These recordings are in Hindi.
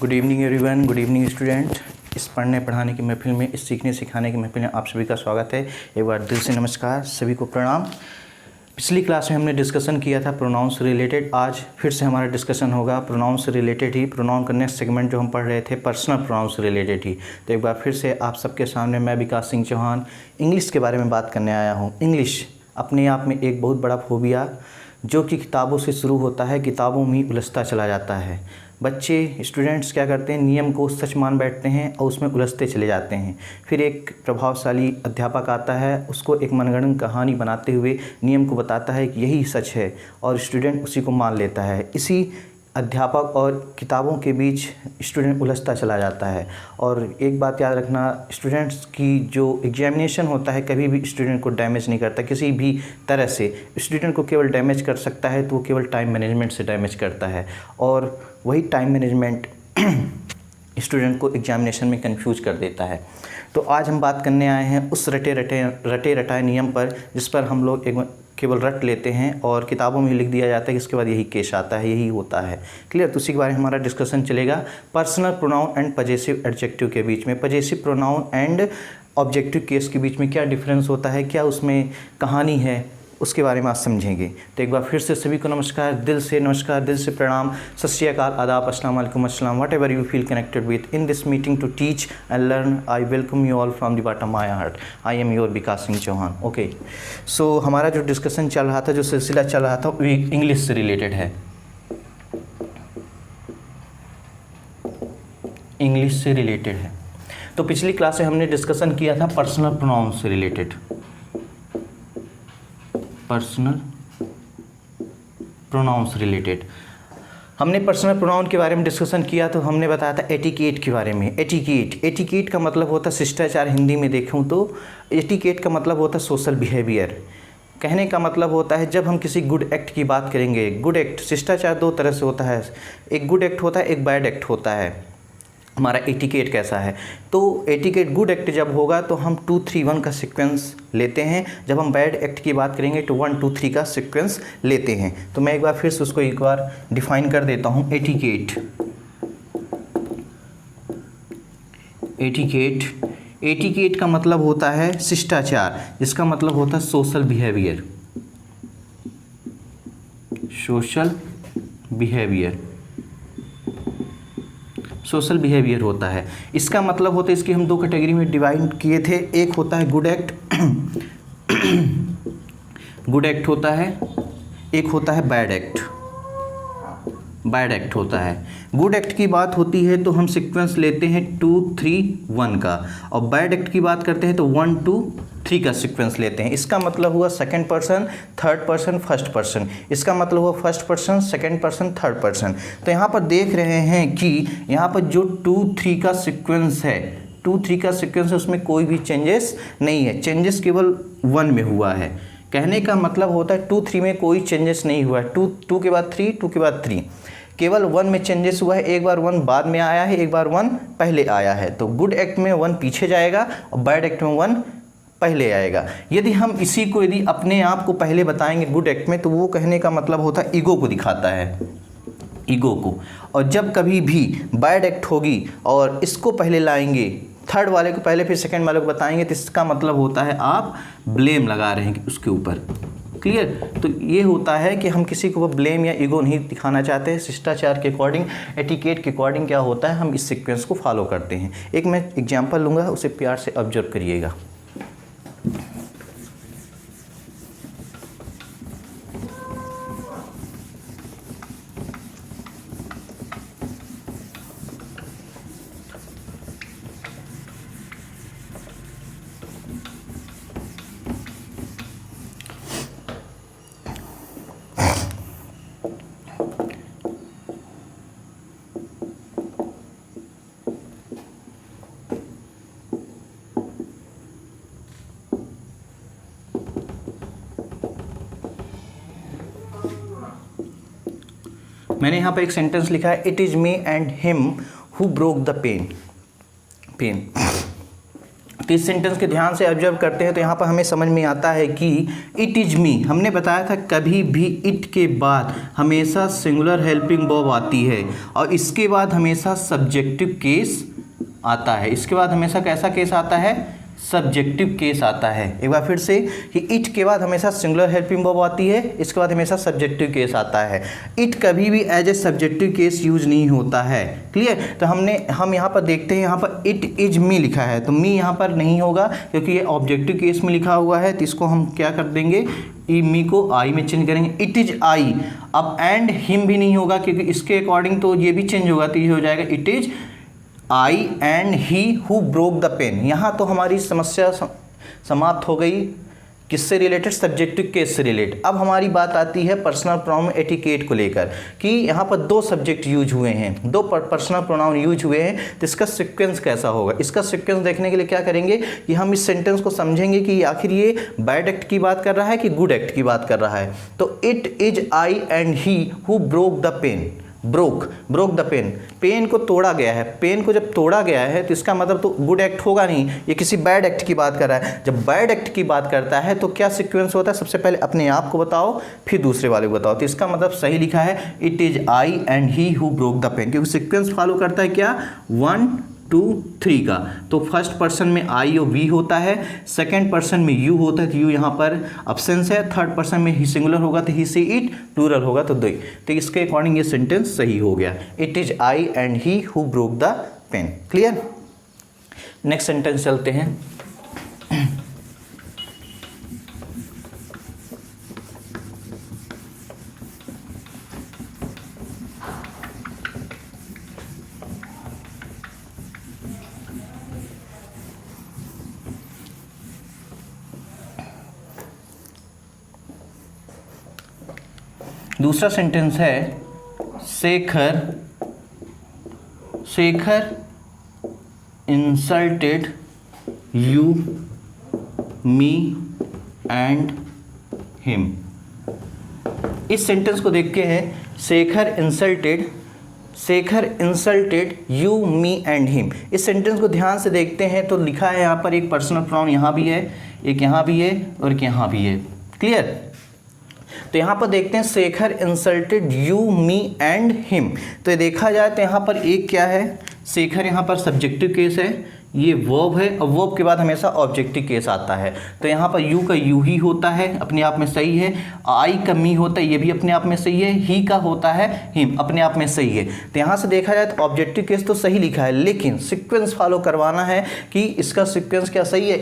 Good evening everyone, good evening student. इस पढ़ने पढ़ाने की महफिल में, इस सीखने सिखाने की महफिल में आप सभी का स्वागत है। एक बार दिल से नमस्कार, सभी को प्रणाम। पिछली क्लास में हमने डिस्कशन किया था प्रोनाउन से रिलेटेड। आज फिर से हमारा डिस्कशन होगा प्रोनाउन से रिलेटेड ही। प्रोनाउन का नेक्स्ट सेगमेंट जो हम पढ़ रहे थे पर्सनल प्रोनाउन से रिलेटेड ही। तो एक बार फिर से आप सबके सामने मैं विकास सिंह चौहान इंग्लिश के बारे में बात करने आया हूँ। इंग्लिश अपने आप में एक बहुत बड़ा फोबिया जो कि किताबों से शुरू होता है, किताबों में ही उलझता चला जाता है। बच्चे स्टूडेंट्स क्या करते हैं, नियम को सच मान बैठते हैं और उसमें उलझते चले जाते हैं। फिर एक प्रभावशाली अध्यापक आता है, उसको एक मनगढ़ंत कहानी बनाते हुए नियम को बताता है कि यही सच है और स्टूडेंट उसी को मान लेता है। इसी अध्यापक और किताबों के बीच स्टूडेंट उलझता चला जाता है। और एक बात याद रखना, स्टूडेंट्स की जो एग्जामिनेशन होता है कभी भी स्टूडेंट को डैमेज नहीं करता किसी भी तरह से। स्टूडेंट को केवल डैमेज कर सकता है तो वो केवल टाइम मैनेजमेंट से डैमेज करता है, और वही टाइम मैनेजमेंट स्टूडेंट को एग्जामिनेशन में कंफ्यूज कर देता है। तो आज हम बात करने आए हैं उस रटे रटाए नियम पर जिस पर हम लोग एक केवल रट लेते हैं और किताबों में लिख दिया जाता है कि इसके बाद यही केस आता है, यही होता है। क्लियर? तो उसी के बारे में हमारा डिस्कशन चलेगा। Personal pronoun and possessive adjective के बीच में, possessive pronoun and objective case के बीच में क्या डिफरेंस होता है, क्या उसमें कहानी है, उसके बारे में आज समझेंगे। तो एक बार फिर से सभी को नमस्कार, दिल से प्रणाम, सत श्री अकाल, आदाब, अस्सलाम वालेकुम, अस्सलाम, whatever you feel connected with in this meeting to teach and learn. I welcome you all from the bottom my heart. I am your Vikas Singh Chauhan. Okay, so हमारा जो डिस्कशन चल रहा था, जो सिलसिला चल रहा था, वो इंग्लिश से रिलेटेड है। इंग्लिश से रिलेटेड है। तो पिछली क्लास में हमने डिस्कशन किया था पर्सनल प्रोनाउन से रिलेटेड। पर्सनल प्रोनाउंस रिलेटेड हमने पर्सनल प्रोनाउन के बारे में डिस्कशन किया। तो हमने बताया था एटिकेट के बारे में। एटिकेट का मतलब होता है शिष्टाचार। हिंदी में देखूं तो एटिकेट का मतलब होता है सोशल बिहेवियर। कहने का मतलब होता है जब हम किसी गुड एक्ट की बात करेंगे। गुड एक्ट, शिष्टाचार दो तरह से होता है, एक गुड एक्ट होता है, एक बैड एक्ट होता है। हमारा एटिकेट कैसा है, तो एटिकेट गुड एक्ट जब होगा तो हम 2 3 1 का सीक्वेंस लेते हैं। जब हम बैड एक्ट की बात करेंगे तो 1 2 3 का सीक्वेंस लेते हैं। तो मैं एक बार फिर से उसको एक बार डिफाइन कर देता हूँ। एटिकेट का मतलब होता है शिष्टाचार, जिसका मतलब होता है सोशल बिहेवियर। सोशल बिहेवियर होता है। इसका मतलब होता है, इसकी हम 2 कैटेगरी में डिवाइड किए थे। एक होता है गुड एक्ट गुड एक्ट होता है, एक होता है बैड एक्ट होता है। गुड एक्ट की बात होती है तो हम सीक्वेंस लेते हैं 2 3 1 का, और बैड एक्ट की बात करते हैं तो 1 2 3 का सीक्वेंस लेते हैं। इसका मतलब हुआ second person, third person, first person. इसका मतलब हुआ first person, second person, third person. तो यहाँ पर देख रहे हैं कि यहाँ पर जो 2 3 का सीक्वेंस है, 2 3 का सीक्वेंस है, उसमें कोई भी चेंजेस नहीं है। चेंजेस केवल 1 में हुआ है। कहने का मतलब होता है 2 3 में कोई चेंजेस नहीं हुआ है। 2 के बाद 3, 2 के बाद 3, केवल 1 में चेंजेस हुआ है। एक बार 1 बाद में आया है, एक बार 1 पहले आया है। तो गुड एक्ट में 1 पीछे जाएगा और बैड एक्ट में 1 पहले आएगा। यदि हम इसी को यदि अपने आप को पहले बताएंगे गुड एक्ट में, तो वो कहने का मतलब होता है ईगो को दिखाता है, ईगो को। और जब कभी भी बैड एक्ट होगी और इसको पहले लाएंगे, थर्ड वाले को पहले फिर सेकंड वाले को बताएंगे, तो इसका मतलब होता है आप ब्लेम लगा रहे हैं उसके ऊपर। क्लियर? तो ये होता है कि हम किसी को ब्लेम या ईगो नहीं दिखाना चाहते हैं। शिष्टाचार के अकॉर्डिंग, एटिकेट के अकॉर्डिंग क्या होता है, हम इस सीक्वेंस को फॉलो करते हैं। एक मैं एग्जांपल लूँगा, उसे प्यार से ऑब्जर्व करिएगा। मैंने यहाँ पर एक सेंटेंस लिखा है, it is me and him who broke the pen. तो इस सेंटेंस के ध्यान से ऑब्जर्व करते हैं तो यहाँ पर हमें समझ में आता है कि इट इज़ मी, हमने बताया था कभी भी इट के बाद हमेशा सिंगुलर हेल्पिंग वर्ब आती है और इसके बाद हमेशा सब्जेक्टिव केस आता है। इसके बाद हमेशा कैसा केस आता है? सब्जेक्टिव केस आता है। एक बार फिर से कि इट के बाद हमेशा सिंगुलर हेल्पिंग वर्ब आती है, इसके बाद हमेशा सब्जेक्टिव केस आता है। इट कभी भी as a subjective case use नहीं होता है। क्लियर? तो हम यहाँ पर देखते हैं, यहाँ पर इट इज मी लिखा है तो मी यहाँ पर नहीं होगा क्योंकि ये ऑब्जेक्टिव केस में लिखा हुआ है, तो इसको हम क्या कर देंगे, मी को आई में चेंज करेंगे। इट इज आई। अब एंड हिम भी नहीं होगा क्योंकि इसके अकॉर्डिंग तो ये भी चेंज होगा, तो ये हो जाएगा it is I and he who broke the pen. यहाँ तो हमारी समस्या समाप्त हो गई, किससे रिलेटेड? सब्जेक्टिव केस से रिलेटेड। अब हमारी बात आती है पर्सनल प्रोनाउन एटिकेट को लेकर कि यहाँ पर दो सब्जेक्ट यूज हुए हैं, दो पर्सनल प्रोनाउन यूज हुए हैं, तो इसका सीक्वेंस कैसा होगा? इसका सीक्वेंस देखने के लिए क्या करेंगे कि हम इस सेंटेंस को समझेंगे कि आखिर ये बैड एक्ट की बात कर रहा है कि गुड एक्ट की बात कर रहा है। तो it is I and he who broke the pen. Broke the pen, pen को तोड़ा गया है। पेन को जब तोड़ा गया है तो इसका मतलब तो गुड एक्ट होगा नहीं, ये किसी बैड एक्ट की बात कर रहा है। जब बैड एक्ट की बात करता है तो क्या सीक्वेंस होता है? सबसे पहले अपने आप को बताओ फिर दूसरे वाले को बताओ। तो इसका मतलब सही लिखा है it is I and he who broke the pen, क्योंकि सीक्वेंस फॉलो करता है क्या? 1 2 3 का। तो फर्स्ट पर्सन में आई और वी होता है, सेकंड पर्सन में यू होता है तो यू यहाँ पर अब्सेंस है, थर्ड पर्सन में ही सिंगुलर होगा तो ही से इट, प्लूरल होगा तो दे। तो इसके अकॉर्डिंग ये सेंटेंस सही हो गया, it is I and he who broke the pen. Clear? Next sentence चलते हैं। दूसरा सेंटेंस है Shekhar insulted you me and him. इस सेंटेंस को देख के है Shekhar insulted you me and him. इस सेंटेंस को ध्यान से देखते हैं तो लिखा है यहाँ पर एक पर्सनल प्रोनाउन यहाँ भी है, एक यहाँ भी है और एक यहाँ भी है। क्लियर? तो यहाँ पर देखते हैं Shekhar insulted you me and him. तो ये देखा जाए तो यहाँ पर एक क्या है, शेखर यहाँ पर सब्जेक्टिव केस है, ये वर्ब है और वर्ब के बाद हमेशा ऑब्जेक्टिव केस आता है। तो यहाँ पर यू का यू ही होता है, अपने आप में सही है। आई का मी होता है, ये भी अपने आप में सही है। ही का होता है हिम, अपने आप में सही है। तो यहाँ से देखा जाए तो ऑब्जेक्टिव केस तो सही लिखा है, लेकिन सीक्वेंस फॉलो करवाना है कि इसका सीक्वेंस क्या सही है।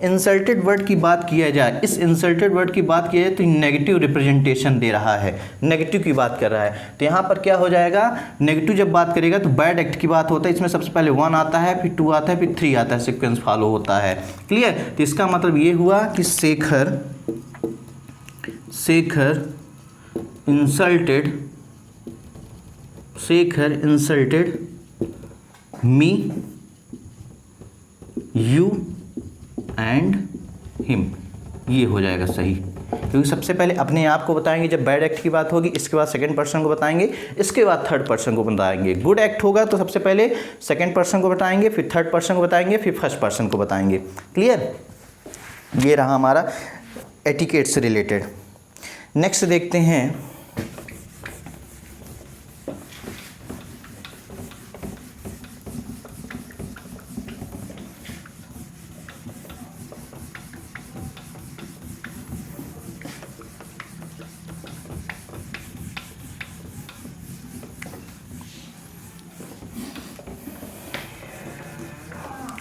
इंसल्टेड वर्ड की बात किया जाए, इस इंसल्टेड वर्ड की बात की जाए तो नेगेटिव रिप्रेजेंटेशन दे रहा है, नेगेटिव की बात कर रहा है। तो यहाँ पर क्या हो जाएगा, नेगेटिव जब बात करेगा तो बैड एक्ट की बात होता है। इसमें सबसे पहले 1 आता है, फिर 2 आता है, फिर 3 आता है, सीक्वेंस फॉलो होता है। क्लियर? तो इसका मतलब ये हुआ कि Shekhar insulted me you and him, ये हो जाएगा सही, क्योंकि सबसे पहले अपने आप को बताएंगे जब बैड एक्ट की बात होगी, इसके बाद सेकंड पर्सन को बताएंगे, इसके बाद थर्ड पर्सन को बताएंगे। गुड एक्ट होगा तो सबसे पहले सेकंड पर्सन को बताएंगे, फिर थर्ड पर्सन को बताएंगे, फिर फर्स्ट पर्सन को बताएंगे। क्लियर? ये रहा हमारा एटिकेट से रिलेटेड। नेक्स्ट देखते हैं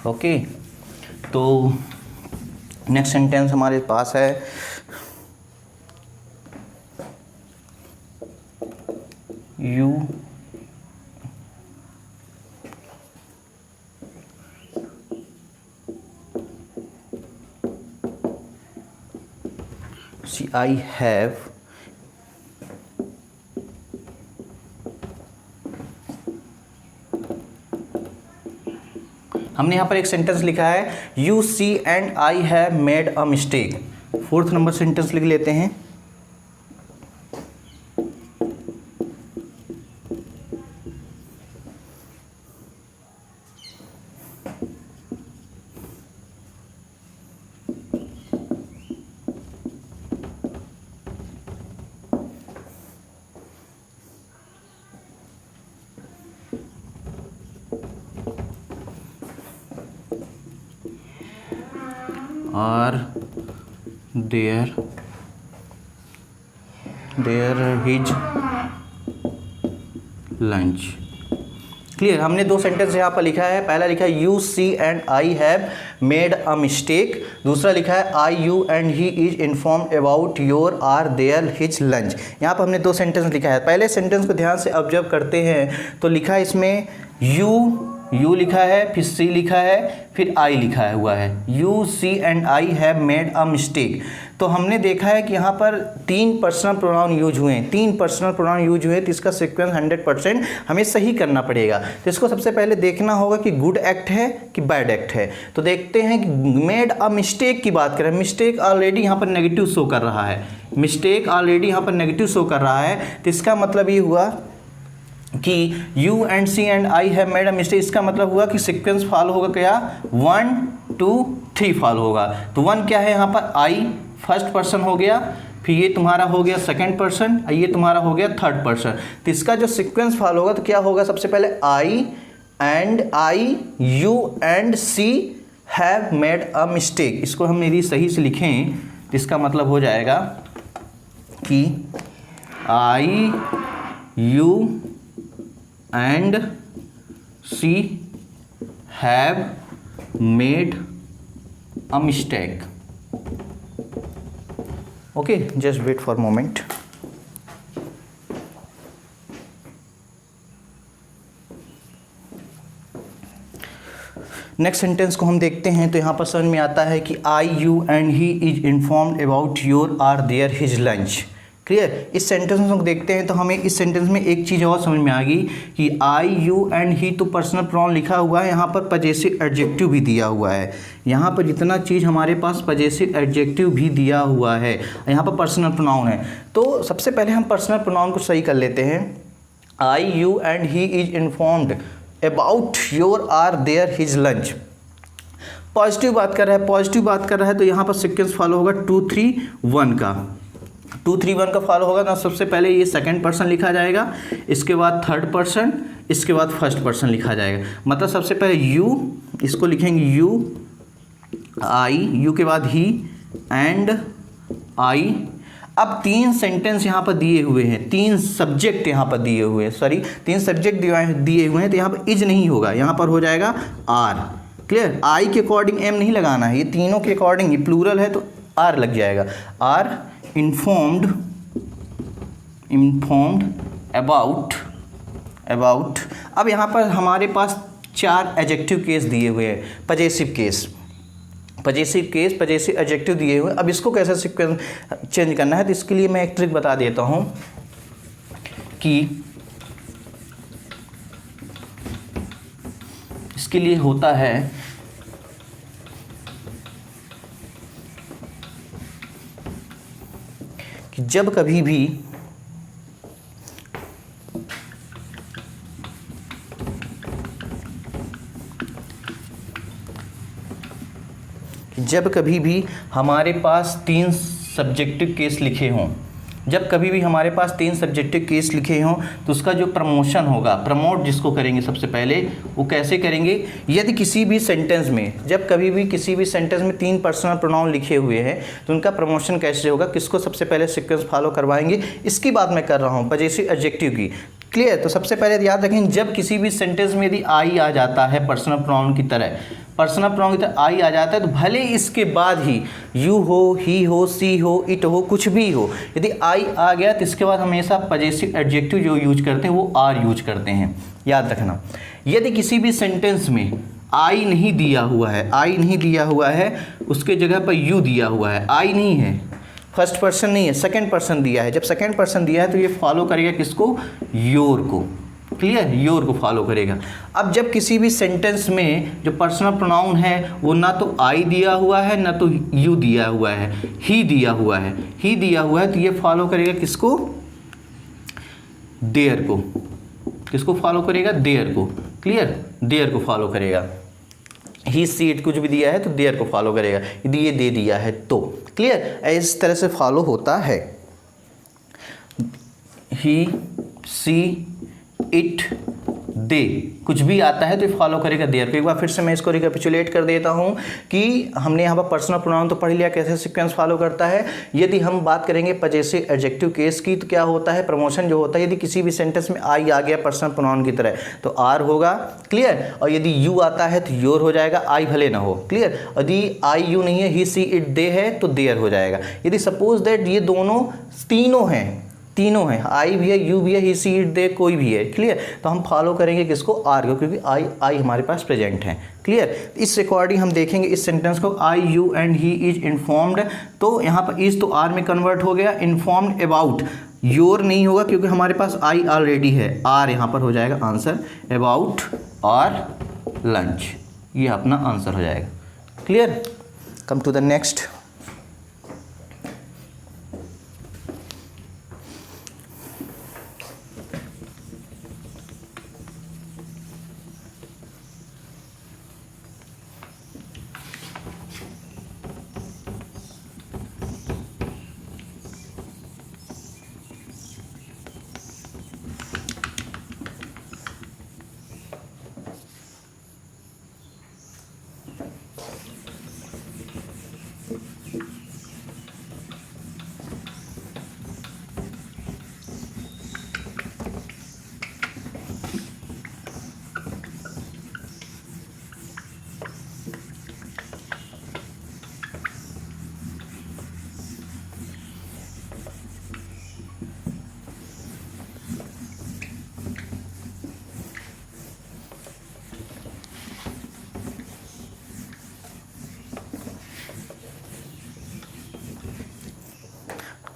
ओके। तो नेक्स्ट सेंटेंस हमारे पास है यू सी आई हैव हमने यहाँ पर एक सेंटेंस लिखा है you she and I have made a mistake. 4th number sentence लिख लेते हैं। Are there his lunch. Clear. हमने दो सेंटेंस यहाँ पर लिखा है। पहला लिखा है you she and I have made a mistake. दूसरा लिखा है I you and he is informed about your or there his lunch. यहाँ पर हमने दो सेंटेंस लिखा है। पहले सेंटेंस को ध्यान से ऑब्जर्व करते हैं तो लिखा है इसमें यू लिखा है, फिर सी लिखा है, फिर आई लिखा हुआ है। You she and I have made a mistake. तो हमने देखा है कि यहाँ पर 3 पर्सनल प्रोनाउन यूज हुए हैं। 3 पर्सनल प्रोनाउन यूज हुए तो इसका सीक्वेंस 100% हमें सही करना पड़ेगा। तो इसको सबसे पहले देखना होगा कि गुड एक्ट है कि बैड एक्ट है। तो देखते हैं कि मेड अ मिस्टेक की बात करें। मिस्टेक ऑलरेडी यहाँ पर नेगेटिव शो कर रहा है। मिस्टेक ऑलरेडी यहाँ पर नेगेटिव शो कर रहा है, तो इसका मतलब ये हुआ कि you and she and I have made a mistake. इसका मतलब हुआ कि सीक्वेंस फॉलो होगा क्या, 1 2 3 फॉलो होगा। तो 1 क्या है यहाँ पर, आई फर्स्ट पर्सन हो गया, फिर ये तुम्हारा हो गया सेकंड पर्सन, ये तुम्हारा हो गया थर्ड पर्सन। तो इसका जो सीक्वेंस फॉलो होगा तो क्या होगा, सबसे पहले I you and she have made a mistake. इसको हम यदि सही से लिखें तो इसका मतलब हो जाएगा कि I you and she have made a mistake. Okay, just wait for a moment. Next sentence को हम देखते हैं तो यहाँ पर समझ में आता है कि I you and he is informed about your or there his lunch. Clear. इस सेंटेंस को देखते हैं तो हमें इस सेंटेंस में एक चीज़ और समझ में आ गई कि आई यू एंड ही तो पर्सनल प्रोनाउन लिखा हुआ है, यहाँ पर पजेसिव एडजेक्टिव भी दिया हुआ है। यहाँ पर जितना चीज़ हमारे पास पजेसिव एडजेक्टिव भी दिया हुआ है, यहाँ पर पर्सनल प्रोनाउन है। तो सबसे पहले हम पर्सनल प्रोनाउन को सही कर लेते हैं। I you and he is informed about your or there his lunch. Positive बात कर रहा है तो यहाँ पर सीक्वेंस फॉलो होगा 2 3 1 का। 2 3 1 का फॉलो होगा तो सबसे पहले ये सेकंड पर्सन लिखा जाएगा, इसके बाद थर्ड पर्सन, इसके बाद फर्स्ट पर्सन लिखा जाएगा। मतलब सबसे पहले यू, इसको लिखेंगे यू आई, यू के बाद ही एंड आई। अब 3 सेंटेंस यहाँ पर दिए हुए हैं, 3 सब्जेक्ट यहाँ पर दिए हुए हैं, 3 सब्जेक्ट दिए हुए हैं, तो यहाँ पर इज नहीं होगा, यहाँ पर हो जाएगा आर। क्लियर। आई के अकॉर्डिंग एम नहीं लगाना है, ये तीनों के अकॉर्डिंग, ये प्लूरल है तो आर लग जाएगा। Are informed about. अब यहाँ पर हमारे पास 4 एडजेक्टिव केस दिए हुए हैं, पजेसिव एडजेक्टिव दिए हुए हैं। अब इसको कैसे सीक्वेंस चेंज करना है तो इसके लिए मैं एक ट्रिक बता देता हूँ कि इसके लिए होता है कि जब कभी भी हमारे पास 3 सब्जेक्टिव केस लिखे हों, तो उसका जो प्रमोशन होगा, प्रमोट जिसको करेंगे सबसे पहले वो कैसे करेंगे, यदि किसी भी सेंटेंस में, जब कभी भी किसी भी सेंटेंस में 3 पर्सनल प्रोनाउन लिखे हुए हैं तो उनका प्रमोशन कैसे होगा, किसको सबसे पहले सीक्वेंस फॉलो करवाएंगे, इसकी बात मैं कर रहा हूँ, पजेसिव एडजेक्टिव की। क्लियर। तो सबसे पहले याद रखें, जब किसी भी सेंटेंस में यदि आई आ जाता है पर्सनल प्रोनाउन की तरह आई आ जाता है, तो भले इसके बाद ही यू हो, ही हो, सी हो, इट हो, कुछ भी हो, यदि आई आ गया तो इसके बाद हमेशा पजेसिव एडजेक्टिव जो यूज करते हैं वो आर यूज करते हैं। याद रखना, यदि किसी भी सेंटेंस में आई नहीं दिया हुआ है, उसके जगह पर यू दिया हुआ है, आई नहीं है, फर्स्ट पर्सन नहीं है, सेकंड पर्सन दिया है। जब सेकंड पर्सन दिया है तो ये फॉलो करेगा किसको, योर को। क्लियर। योर को फॉलो करेगा। अब जब किसी भी सेंटेंस में जो पर्सनल प्रोनाउन है वो ना तो आई दिया हुआ है ना तो यू दिया हुआ है, ही दिया हुआ है, तो ये फॉलो करेगा किसको, देयर को। किसको फॉलो करेगा, देयर को। क्लियर। देयर को फॉलो करेगा। ही सी इट कुछ भी दिया है तो देयर को फॉलो करेगा, यदि ये दे दिया है तो। क्लियर। इस तरह से फॉलो होता है। ही सी इट दे, कुछ भी आता है तो ये फॉलो करेगा देयर को। एक बार फिर से मैं इसको रिकैपिचुलेट कर देता हूँ कि हमने यहाँ पर पर्सनल प्रोनाउन तो पढ़ लिया कैसे सीक्वेंस फॉलो करता है। यदि हम बात करेंगे पजेसिव एडजेक्टिव केस की, तो क्या होता है, प्रमोशन जो होता है, यदि किसी भी सेंटेंस में आई आ गया पर्सनल प्रोनाउन की तरह तो आर होगा, क्लियर। और यदि यू आता है तो योर हो जाएगा, आई भले ना हो, क्लियर। यदि आई यू नहीं है, ही सी इट दे है तो देयर हो जाएगा। यदि सपोज दैट ये दोनों तीनों हैं, आई भी है, यू भी है, ही सी इट दे कोई भी है, क्लियर, तो हम फॉलो करेंगे किसको, आर को, क्योंकि आई हमारे पास प्रेजेंट है, क्लियर। इस अकॉर्डिंग हम देखेंगे इस सेंटेंस को, I you and he is informed, तो यहाँ पर इज तो आर में कन्वर्ट हो गया, इन्फॉर्म्ड अबाउट, योर नहीं होगा क्योंकि हमारे पास आई ऑलरेडी है, आर यहाँ पर हो जाएगा आंसर, अबाउट और लंच, ये अपना आंसर हो जाएगा, clear. Come to the next.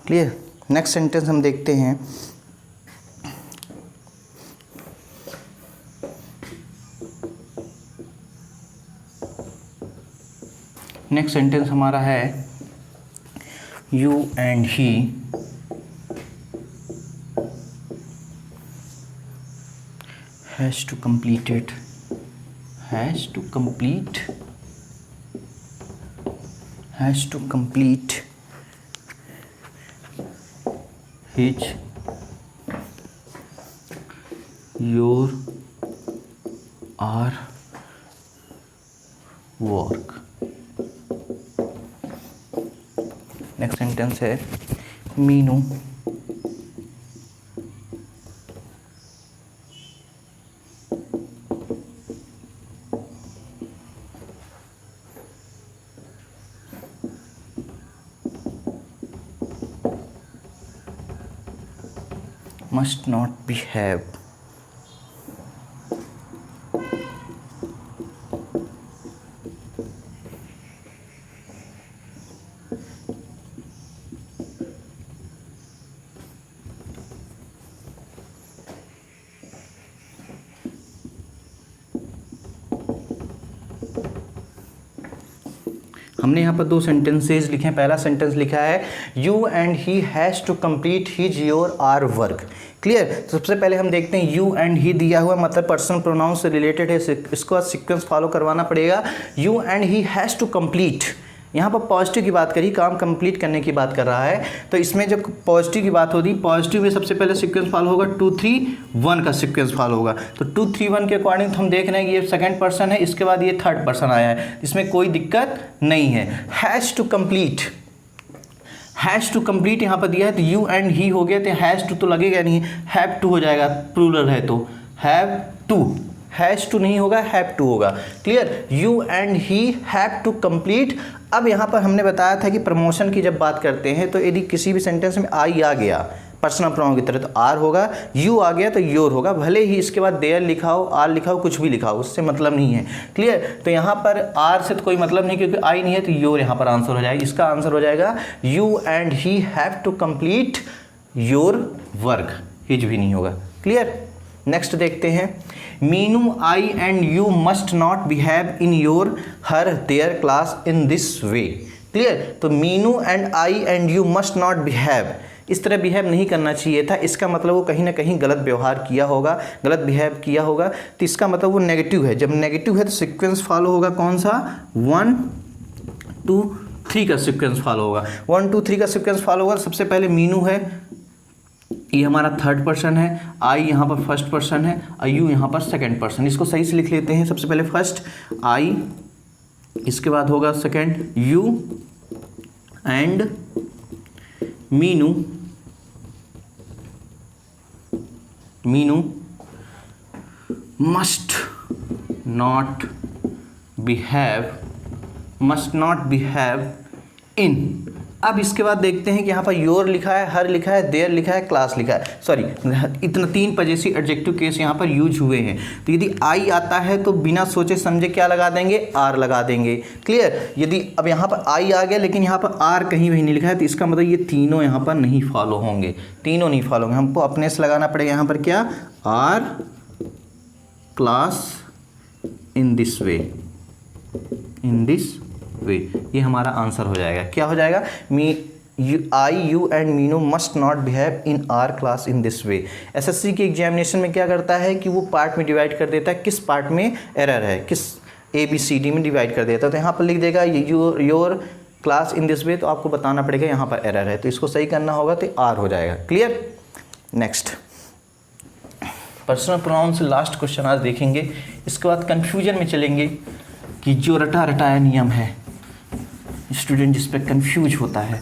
Clear. Next sentence हम देखते हैं, नेक्स्ट सेंटेंस हमारा है you and he has to completed, has to complete, has to complete his your or work। Next sentence है मीनू must not behave, हमने यहाँ पर दो सेंटेंसेस लिखे हैं। पहला सेंटेंस लिखा है you and he has to complete his your or work, clear. तो सबसे पहले हम देखते हैं यू एंड ही दिया हुआ मतलब पर्सनल प्रोनाउन से रिलेटेड है, इसको सीक्वेंस फॉलो करवाना पड़ेगा। You and he has to complete, यहाँ पर पॉजिटिव की बात करी, काम कंप्लीट करने की बात कर रहा है, तो इसमें जब पॉजिटिव की बात होती, पॉजिटिव में सबसे पहले सीक्वेंस फॉलो होगा 2 3 1 का सीक्वेंस फॉलो होगा। तो 2 3 1 के अकॉर्डिंग हम देख रहे हैं कि ये सेकंड पर्सन है, इसके बाद ये थर्ड पर्सन आया है, इसमें कोई दिक्कत नहीं है। Has to complete, has to complete यहाँ पर दिया है तो यू एंड ही हो गया, तो हैज़ टू तो लगेगा नहीं, हैव टू हो जाएगा, प्लूरल है तो हैव टू, हैज़ टू नहीं होगा, हैव टू होगा, clear. You and he have to complete. अब यहाँ पर हमने बताया था कि प्रमोशन की जब बात करते हैं तो यदि किसी भी सेंटेंस में आई आ गया पर्सनल प्रोनाउन की तरह तो आर होगा, यू आ गया तो योर होगा, भले ही इसके बाद देयर लिखा हो, आर लिखा हो, कुछ भी लिखा हो, उससे मतलब नहीं है, क्लियर। तो यहाँ पर आर से तो कोई मतलब नहीं क्योंकि आई नहीं है, तो योर यहाँ पर आंसर हो जाएगा। इसका आंसर हो जाएगा you and he have to complete your work, his भी नहीं होगा, क्लियर। नेक्स्ट देखते हैं Meenu I and you must not behave in your her their class in this way, clear. तो Meenu and I and you must not behave, इस तरह बिहेव नहीं करना चाहिए था, इसका मतलब वो कहीं ना कहीं गलत व्यवहार किया होगा, गलत बिहेव किया होगा, तो इसका मतलब वो नेगेटिव है। जब नेगेटिव है तो सीक्वेंस फॉलो होगा कौन सा, 1 2 3 का सीक्वेंस फॉलो होगा। 1 2 3 का सीक्वेंस फॉलो होगा। सबसे पहले मीनू है, ये हमारा थर्ड पर्सन है, आई यहाँ पर फर्स्ट पर्सन है और यू यहाँ पर सेकंड पर्सन। इसको सही से लिख लेते हैं। सबसे पहले फर्स्ट आई, इसके बाद होगा second you and Meenu. Meenu must not behave इन। अब इसके बाद देखते हैं कि यहाँ पर योर लिखा है, हर लिखा है, देयर लिखा है, क्लास लिखा है, सॉरी इतना 3 पजेसिव एडजेक्टिव केस यहाँ पर यूज हुए हैं। तो यदि आई आता है तो बिना सोचे समझे क्या लगा देंगे, आर लगा देंगे। क्लियर। यदि अब यहाँ पर आई आ गया लेकिन यहाँ पर आर कहीं भी नहीं लिखा है तो इसका मतलब ये तीनों यहाँ पर नहीं फॉलो होंगे, तीनों नहीं फॉलो होंगे। हमको अपने से लगाना पड़ेगा यहाँ पर क्या, our class in this way, in this way. ये हमारा आंसर हो जाएगा। क्या हो जाएगा, I you and Meenu must not behave in our class in this way. SSC के एग्जामिनेशन में क्या करता है कि वो पार्ट में डिवाइड कर देता है, किस पार्ट में एरर है, किस ABCD में डिवाइड कर देता है। तो यहाँ पर लिख देगा योर क्लास इन दिस वे, तो आपको बताना पड़ेगा यहाँ पर एरर है, तो इसको सही करना होगा तो आर हो जाएगा। क्लियर। नेक्स्ट पर्सनल प्रोनाउन से लास्ट क्वेश्चन आज देखेंगे। इसके बाद कन्फ्यूजन में चलेंगे कि जो रटा रटाया नियम है, स्टूडेंट जिस पे कंफ्यूज होता है।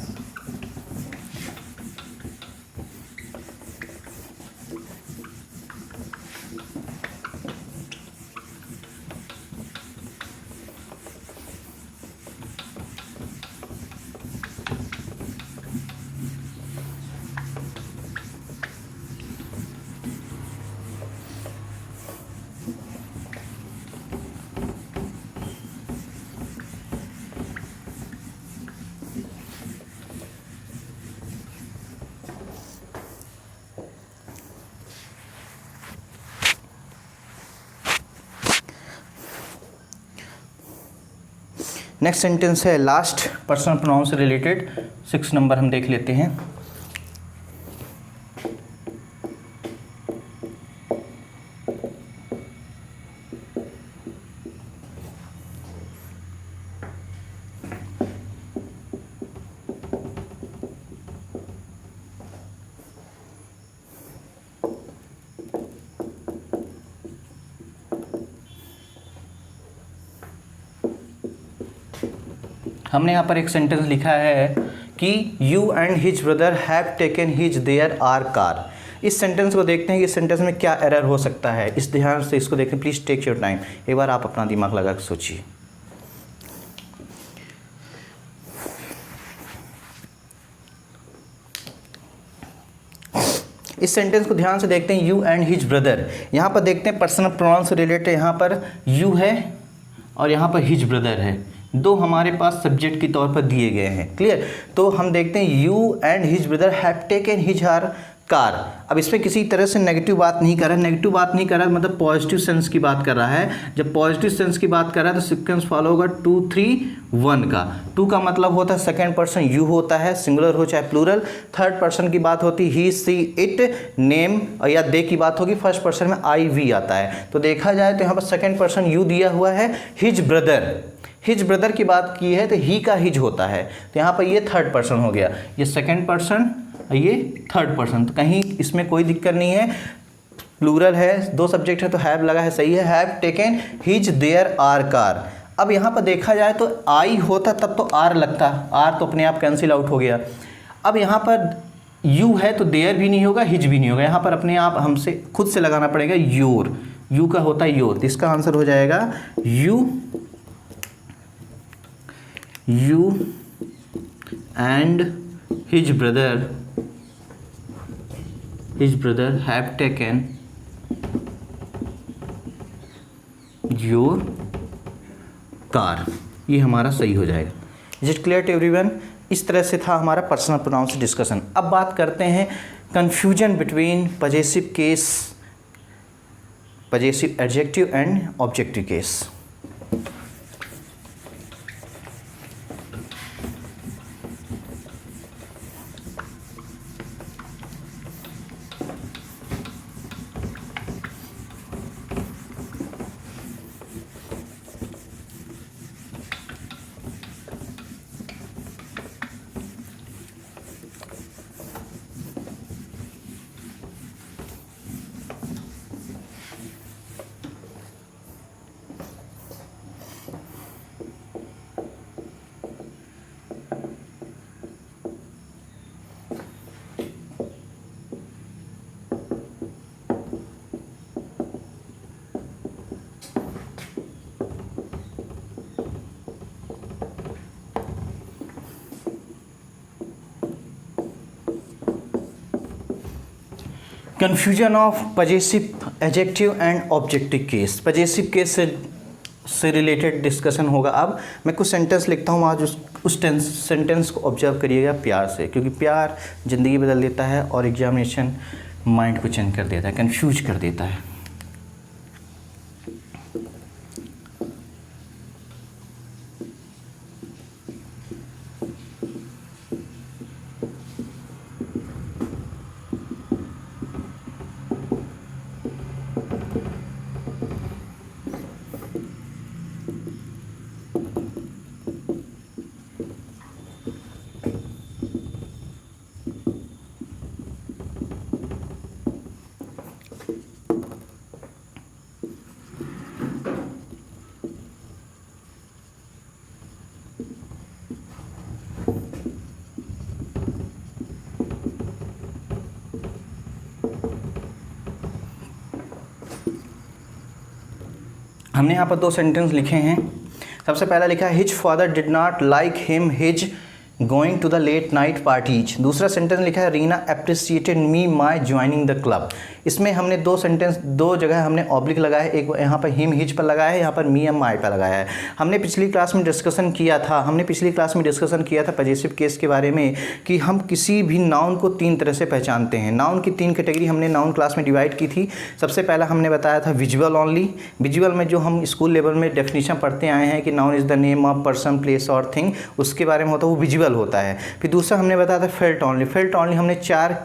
नेक्स्ट सेंटेंस है लास्ट पर्सनल प्रोनाउन से रिलेटेड, 6 नंबर हम देख लेते हैं। हमने यहाँ पर एक सेंटेंस लिखा है कि you and his brother have taken his there are car. इस सेंटेंस को देखते हैं कि इस सेंटेंस में क्या एरर हो सकता है। इस ध्यान से इसको देखें, प्लीज़ टेक योर टाइम, एक बार आप अपना दिमाग लगा कर सोचिए। इस सेंटेंस को ध्यान से देखते हैं, यू एंड हिज ब्रदर। यहाँ पर देखते हैं पर्सनल प्रोनाउन से रिलेटेड, यहाँ पर यू है और यहाँ पर हिज ब्रदर है, दो हमारे पास सब्जेक्ट के तौर पर दिए गए हैं। क्लियर। तो हम देखते हैं you and his brother have taken his her car. अब इसमें किसी तरह से नेगेटिव बात नहीं कर रहा है, नेगेटिव बात नहीं कर रहा है मतलब पॉजिटिव सेंस की बात कर रहा है। जब पॉजिटिव सेंस की बात कर रहा है तो सीक्वेंस फॉलो होगा 2 3 1 का। 2 का मतलब होता है सेकंड पर्सन यू होता है, सिंगुलर हो चाहे प्लूरल। थर्ड पर्सन की बात होती ही सी इट नेम, या दे की बात होगी फर्स्ट पर्सन में आई वी आता है। तो देखा जाए तो यहाँ पर सेकंड पर्सन यू दिया हुआ है, हिज ब्रदर, हिज ब्रदर की बात की है तो ही का हिज होता है, तो यहाँ पर ये थर्ड पर्सन हो गया, ये सेकंड पर्सन, ये थर्ड पर्सन। तो कहीं इसमें कोई दिक्कत नहीं है, प्लूरल है, दो सब्जेक्ट है तो हैव लगा है, सही है। Have taken his there are car. अब यहाँ पर देखा जाए तो आई होता तब तो आर लगता, आर तो अपने आप कैंसिल आउट हो गया। अब यहाँ पर यू है तो देयर भी नहीं होगा, हिज भी नहीं होगा, यहाँ पर अपने आप हमसे खुद से लगाना पड़ेगा योर, यू का होता है योर। तो इसका आंसर हो जाएगा you and his brother have taken your car. ये हमारा सही हो जाएगा। Is it clear to everyone? इस तरह से था हमारा पर्सनल प्रोनाउन से डिस्कशन। अब बात करते हैं confusion between possessive case, possessive adjective and objective case. Confusion of possessive adjective and objective case. Possessive case से रिलेटेड डिस्कशन होगा। अब मैं कुछ सेंटेंस लिखता हूँ, आज उस सेंटेंस को ऑब्जर्व करिएगा प्यार से, क्योंकि प्यार ज़िंदगी बदल देता है और एग्जामिनेशन माइंड को चेंज कर देता है, कन्फ्यूज कर देता है। हमने यहाँ पर दो सेंटेंस लिखे हैं। सबसे पहला लिखा है his father did not like him his going to the late night parties. दूसरा सेंटेंस लिखा है Reena appreciated me my joining the club. इसमें हमने दो सेंटेंस, दो जगह हमने ऑब्लिक लगाया है, एक यहाँ पर हिम हिज पर लगाया है, यहाँ पर मी एम माई पर लगाया है। हमने पिछली क्लास में डिस्कशन किया था पजेसिव केस के बारे में कि हम किसी भी नाउन को तीन तरह से पहचानते हैं। नाउन की तीन कैटेगरी हमने नाउन क्लास में डिवाइड की थी। सबसे पहला हमने बताया था विजुअल ओनली। विजुअल में जो हम स्कूल लेवल में डेफिनेशन पढ़ते आए हैं कि noun is the name of person place और थिंग, उसके बारे में होता है वो विजुअल होता है। फिर दूसरा हमने बताया था फेल्ट ओनली। फेल्ट ओनली हमने चार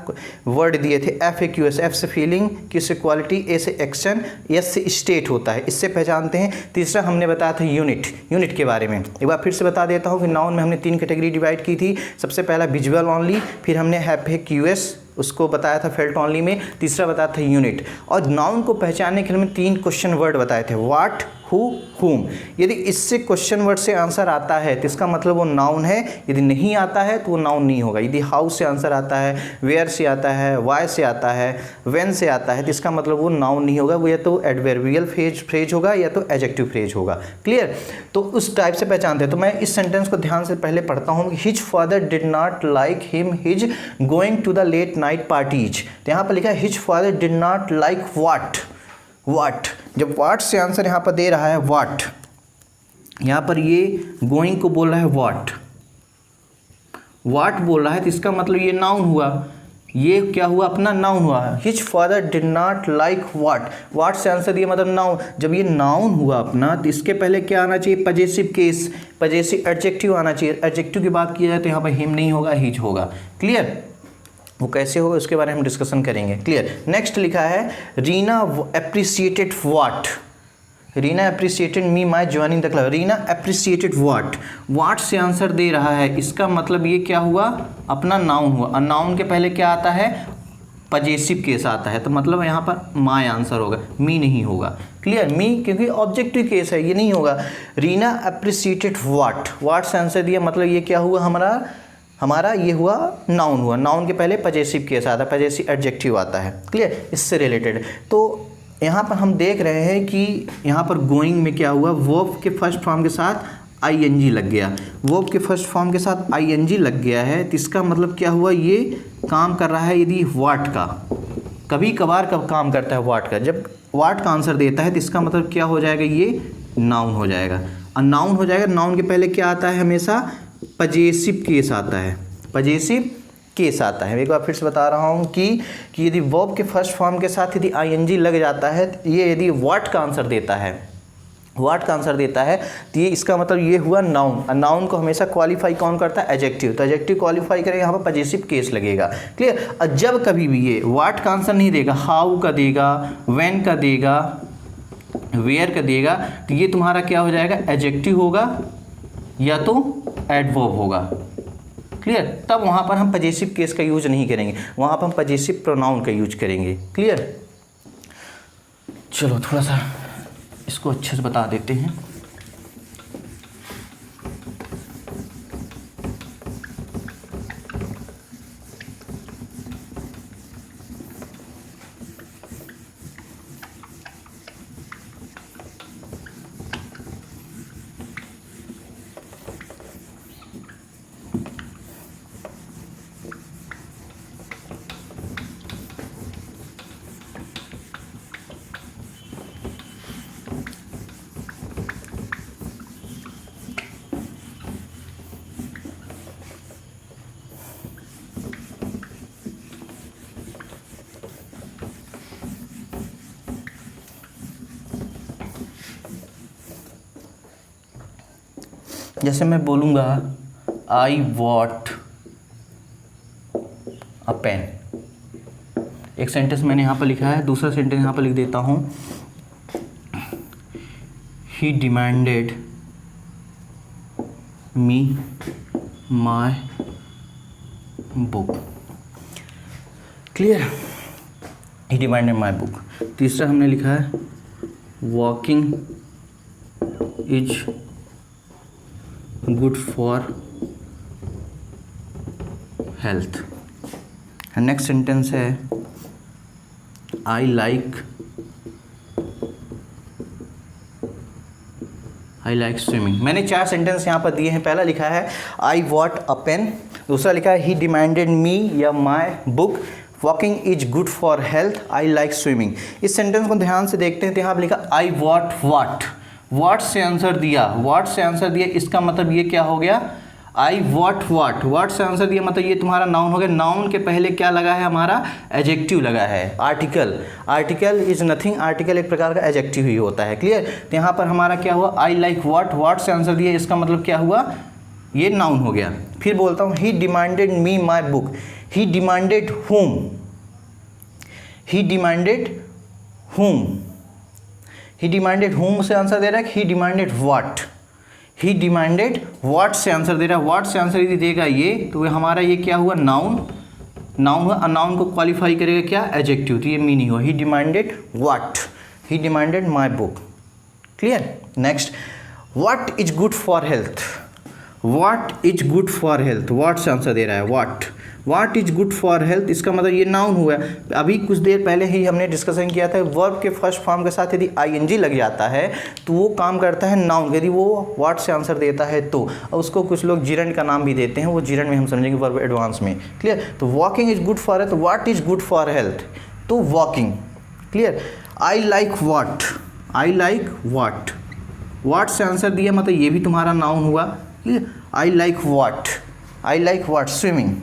वर्ड दिए थे, F A Q S. F से फीलिंग, क्यू से क्वालिटी, ए से एक्शन, एस से स्टेट होता है, इससे पहचानते हैं। तीसरा हमने बताया था यूनिट। यूनिट के बारे में एक बार फिर से बता देता हूँ कि नाउन में हमने तीन कैटेगरी डिवाइड की थी। सबसे पहला विजुअल ओनली, फिर हमने एफ ए क्यू एस उसको बताया था फेल्ट ओनली में, तीसरा बताया था यूनिट। और नाउन को पहचानने के लिए हमने तीन क्वेश्चन वर्ड बताए थे, व्हाट, हु, हुम। यदि इससे क्वेश्चन वर्ड से आंसर आता है तो इसका मतलब वो नाउन है, यदि नहीं आता है तो वो नाउन नहीं होगा। यदि हाउ से आंसर आता है, वेयर से आता है, वाई से आता है, व्हेन से आता है, तो इसका मतलब वो नाउन नहीं होगा, वो या तो एडवर्बियल फ्रेज होगा या तो एडजेक्टिव फ्रेज होगा। क्लियर? तो उस टाइप से पहचानते हैं। तो मैं इस सेंटेंस को ध्यान से पहले पढ़ता हूँ कि his father did not like him his going to the late night parties. तो यहाँ पर लिखा है his father did not like what. What, जब व्हाट से आंसर यहाँ पर दे रहा है व्हाट, यहाँ पर ये गोइंग को बोल रहा है व्हाट, व्हाट बोल रहा है, तो इसका मतलब ये नाउन हुआ। ये क्या हुआ? अपना नाउन हुआ। His father did not like what, what से आंसर दिया मतलब नाउन। जब ये नाउन हुआ अपना तो इसके पहले क्या आना चाहिए? पजेसिव केस, पजेसिव एडजेक्टिव आना चाहिए। एडजेक्टिव की बात की जाए तो यहाँ पर हिम नहीं होगा, हिज होगा। क्लियर? वो कैसे होगा उसके बारे में हम डिस्कशन करेंगे। क्लियर? नेक्स्ट लिखा है Reena appreciated what. Reena appreciated me my joining the club. Reena appreciated what, what से आंसर दे रहा है, इसका मतलब ये क्या हुआ? अपना नाउन हुआ। और नाउन के पहले क्या आता है? पजेसिव केस आता है, तो मतलब यहाँ पर माई आंसर होगा, मी नहीं होगा। क्लियर? मी क्योंकि ऑब्जेक्टिव केस है, ये नहीं होगा। रीना अप्रिसिएटेड व्हाट, व्हाट से आंसर दिया, मतलब ये क्या हुआ? हमारा ये हुआ नाउन हुआ। नाउन के पहले पजेसिव केस आता है, पजेसिव एडजेक्टिव आता है। क्लियर? इससे रिलेटेड तो यहाँ पर हम देख रहे हैं कि यहाँ पर गोइंग में क्या हुआ? वर्ब के फर्स्ट फॉर्म के साथ आईएनजी लग गया। वर्ब के फर्स्ट फॉर्म के साथ आईएनजी लग गया है, तो इसका मतलब क्या हुआ? ये काम कर रहा है यदि व्हाट का, कभी कभार कब काम करता है व्हाट का। जब व्हाट का आंसर देता है तो इसका मतलब क्या हो जाएगा? ये नाउन हो जाएगा। और नाउन हो जाएगा, नाउन के पहले क्या आता है? हमेशा पजेसिव केस आता है, पजेसिव केस आता है। एक बार फिर से बता रहा हूँ कि यदि वर्ब के फर्स्ट फॉर्म के साथ यदि आईएनजी लग जाता है, ये यदि व्हाट का आंसर देता है, व्हाट का आंसर देता है, तो ये इसका मतलब ये हुआ नाउन। और नाउन को हमेशा क्वालिफाई कौन करता है? एडजेक्टिव। तो एडजेक्टिव क्वालिफाई करेगा, यहाँ पर पजेसिव केस लगेगा। क्लियर? और जब कभी भी ये व्हाट का आंसर नहीं देगा, हाउ का देगा, व्हेन का देगा, वेयर का देगा, तो ये तुम्हारा क्या हो जाएगा? एडजेक्टिव होगा या तो एडवर्ब होगा। क्लियर? तब वहाँ पर हम पजेसिव केस का यूज नहीं करेंगे, वहाँ पर हम पजेसिव प्रोनाउन का यूज करेंगे। क्लियर? चलो थोड़ा सा इसको अच्छे से बता देते हैं। जैसे मैं बोलूँगा आई वॉट अ पेन, एक सेंटेंस मैंने यहाँ पर लिखा है, दूसरा सेंटेंस यहाँ पर लिख देता हूँ, he demanded me my book. Clear, he demanded my book. तीसरा हमने लिखा है walking is good for health. Next sentence है आई लाइक स्विमिंग। मैंने 4 सेंटेंस यहाँ पर दिए हैं। पहला लिखा है आई वॉट अ पेन, दूसरा लिखा है ही डिमांडेड मी या my book, walking is good for health, I like swimming. इस सेंटेंस को ध्यान से देखते हैं तो यहाँ पर लिखा आई वॉट वाट, वाट से आंसर दिया, वाट से आंसर दिया, इसका मतलब ये क्या हो गया, आई वॉट वाट, वाट से आंसर दिया मतलब ये तुम्हारा नाउन हो गया। नाउन के पहले क्या लगा है हमारा, एडजेक्टिव लगा है, article. Article is nothing, article एक प्रकार का एडजेक्टिव ही होता है। क्लियर, तो यहाँ पर हमारा क्या हुआ, आई लाइक वाट, वाट से आंसर दिया, इसका मतलब क्या हुआ, ये नाउन हो गया। फिर बोलता हूँ he demanded me my book, he demanded whom, he demanded whom, he demanded whom से आंसर दे रहा है, he demanded what, he demanded what से आंसर दे रहा है। व्हाट से आंसर यदि देगा ये तो हमारा ये क्या हुआ, नाउन, नाउन हुआ। नाउन को क्वालिफाई करेगा क्या, एडजेक्टिव, तो ये मीनिंग हुआ he demanded what, he demanded my book. Clear. Next, what is good for health, what is good for health, what से आंसर दे रहा है what, what is good for health, इसका मतलब ये नाउन हुआ। अभी कुछ देर पहले ही हमने डिस्कशन किया था वर्ब के फर्स्ट फॉर्म के साथ यदि आईएनजी लग जाता है तो वो काम करता है नाउन, यदि वो व्हाट से आंसर देता है तो। उसको कुछ लोग जिरंड का नाम भी देते हैं, वो जिरंड में हम समझेंगे वर्ब एडवांस में। क्लियर, तो walking is good for health, what is good for health, तो walking. Clear, I like what, I like what, what से आंसर दिया मतलब ये भी तुम्हारा नाउन हुआ। I like what, I like what swimming,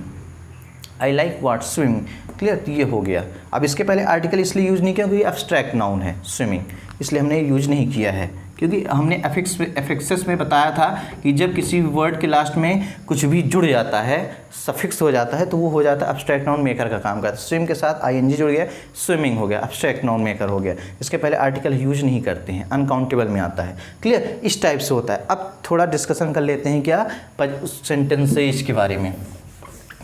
I like what swimming. Clear, तो ये हो गया। अब इसके पहले आर्टिकल इसलिए यूज़ नहीं किया क्योंकि एब्स्ट्रैक्ट नाउन है स्विमिंग, इसलिए हमने यूज नहीं किया है। क्योंकि हमने एफिक्सेस में बताया था कि जब किसी वर्ड के लास्ट में कुछ भी जुड़ जाता है, सफिक्स हो जाता है, तो वो हो जाता है एब्स्ट्रैक्ट नाउन मेकर का काम करता है। स्विम के साथ आईएनजी जुड़ गया, स्विमिंग हो गया, एब्स्ट्रैक्ट नाउन मेकर हो गया। इसके पहले आर्टिकल यूज नहीं करते हैं, अनकाउंटेबल में आता है। क्लियर, इस टाइप से होता है। अब थोड़ा डिस्कशन कर लेते हैं क्या सेंटेंसेज के बारे में,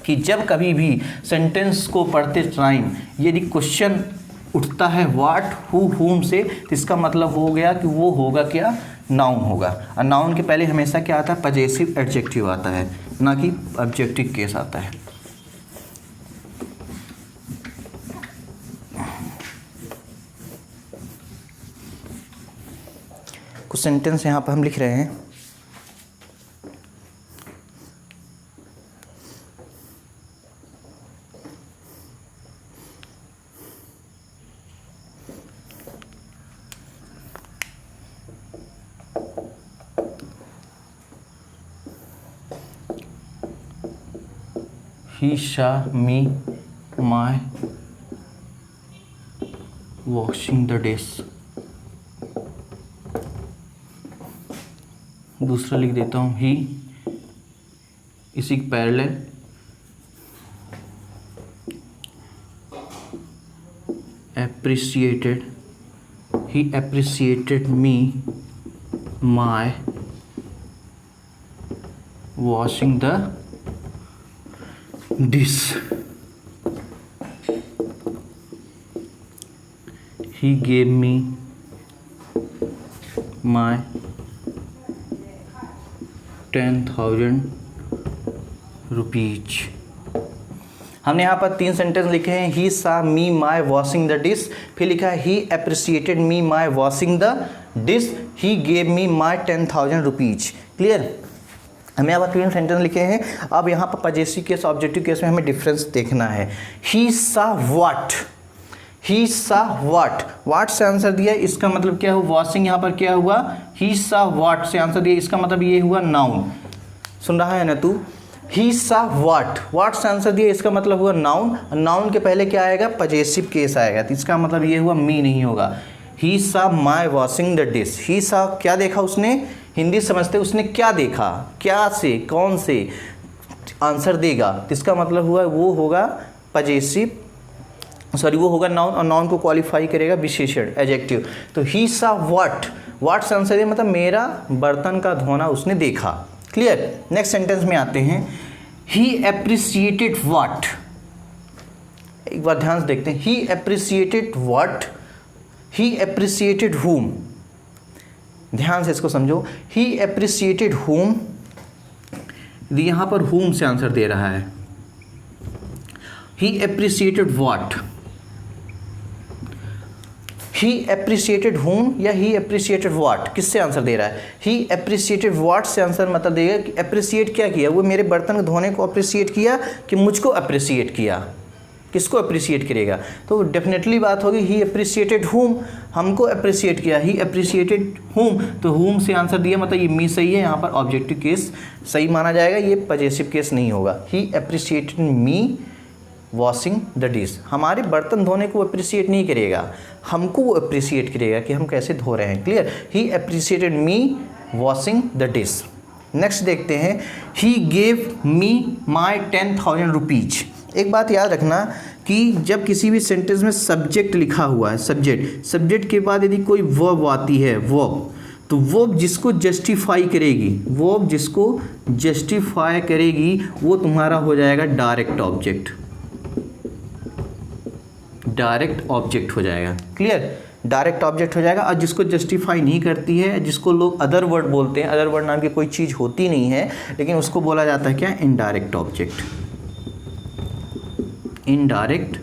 कि जब कभी भी सेंटेंस को पढ़ते टाइम यदि क्वेश्चन उठता है व्हाट हु हुम से, तो इसका मतलब हो गया कि वो होगा क्या, नाउन होगा। और नाउन के पहले हमेशा क्या आता है, पजेसिव एडजेक्टिव आता है, ना कि ऑब्जेक्टिव केस आता है। कुछ सेंटेंस यहाँ पर हम लिख रहे हैं। He saw me my washing the dish। दूसरा लिख देता हूँ he, इसी parallel he appreciated me my washing the dish। he gave me my 10,000 rupees। हमने यहाँ पर 3 सेंटेंस लिखे हैं। He saw me my washing the dish, फिर लिखा है he appreciated me my washing the dish, he gave me my 10,000 rupees. Clear, हमें यहाँ पर 3 सेंटेंस लिखे हैं। अब यहाँ पर पजेसिव केस ऑब्जेक्टिव केस में हमें डिफरेंस देखना है। ही सा व्हाट, ही सा व्हाट, व्हाट से आंसर दिया, इसका मतलब क्या हुआ, वॉशिंग यहाँ पर क्या हुआ, ही सा व्हाट से आंसर दिया, इसका मतलब ये हुआ नाउन। सुन रहा है ना तू, ही सा व्हाट, व्हाट से आंसर दिया, इसका मतलब हुआ नाउन। नाउन के पहले क्या आएगा, पजेसिव केस आएगा, तो इसका मतलब ये हुआ मी नहीं होगा। ही सा माई वॉशिंग द डिश, ही सा क्या देखा उसने, हिंदी समझते उसने क्या देखा, क्या से कौन से आंसर देगा, तो इसका मतलब हुआ वो होगा पजेसिव, सॉरी वो होगा नाउन, और नाउन को क्वालिफाई करेगा विशेषण एडजेक्टिव। तो ही सा व्हाट से आंसर है मतलब मेरा बर्तन का धोना उसने देखा। क्लियर। नेक्स्ट सेंटेंस में आते हैं, ही एप्रिसिएटेड व्हाट। एक बार ध्यान से देखते हैं, he appreciated what, he appreciated whom। ध्यान से इसको समझो, ही एप्रिसिएटेड whom, यहां पर whom से आंसर दे रहा है। He appreciated what, he appreciated whom या ही एप्रिसिएटेड व्हाट, किससे आंसर दे रहा है? ही एप्रिसिएटेड व्हाट से आंसर मतलब देगा कि एप्रिसिएट क्या किया, वो मेरे बर्तन धोने को अप्रिसिएट किया कि मुझको अप्रिसिएट किया, किसको अप्रिसिएट करेगा? तो डेफिनेटली बात होगी ही अप्रिसिएटेड whom, हमको अप्रिसिएट किया, ही अप्रिसिएटेड whom, तो whom से आंसर दिया मतलब ये मी सही है, यहाँ पर ऑब्जेक्टिव केस सही माना जाएगा, ये पजेसिव केस नहीं होगा। He appreciated me washing the dish, हमारे बर्तन धोने को अप्रिसिएट नहीं करेगा, हमको वो अप्रिसिएट करेगा कि हम कैसे धो रहे हैं। Clear. He appreciated me washing the dish. Next देखते हैं, ही गेव मी माई 10,000 रुपीज। एक बात याद रखना कि जब किसी भी सेंटेंस में सब्जेक्ट लिखा हुआ है, सब्जेक्ट के बाद यदि कोई वर्ब आती है, वर्ब, तो वर्ब जिसको जस्टिफाई करेगी, वर्ब जिसको जस्टिफाई करेगी वो तुम्हारा हो जाएगा डायरेक्ट ऑब्जेक्ट, डायरेक्ट ऑब्जेक्ट हो जाएगा। क्लियर। डायरेक्ट ऑब्जेक्ट हो जाएगा। और जिसको जस्टिफाई नहीं करती है, जिसको लोग अदर वर्ड बोलते हैं, अदर वर्ड नाम की कोई चीज़ होती नहीं है, लेकिन उसको बोला जाता है क्या? इनडायरेक्ट ऑब्जेक्ट, इनडायरेक्ट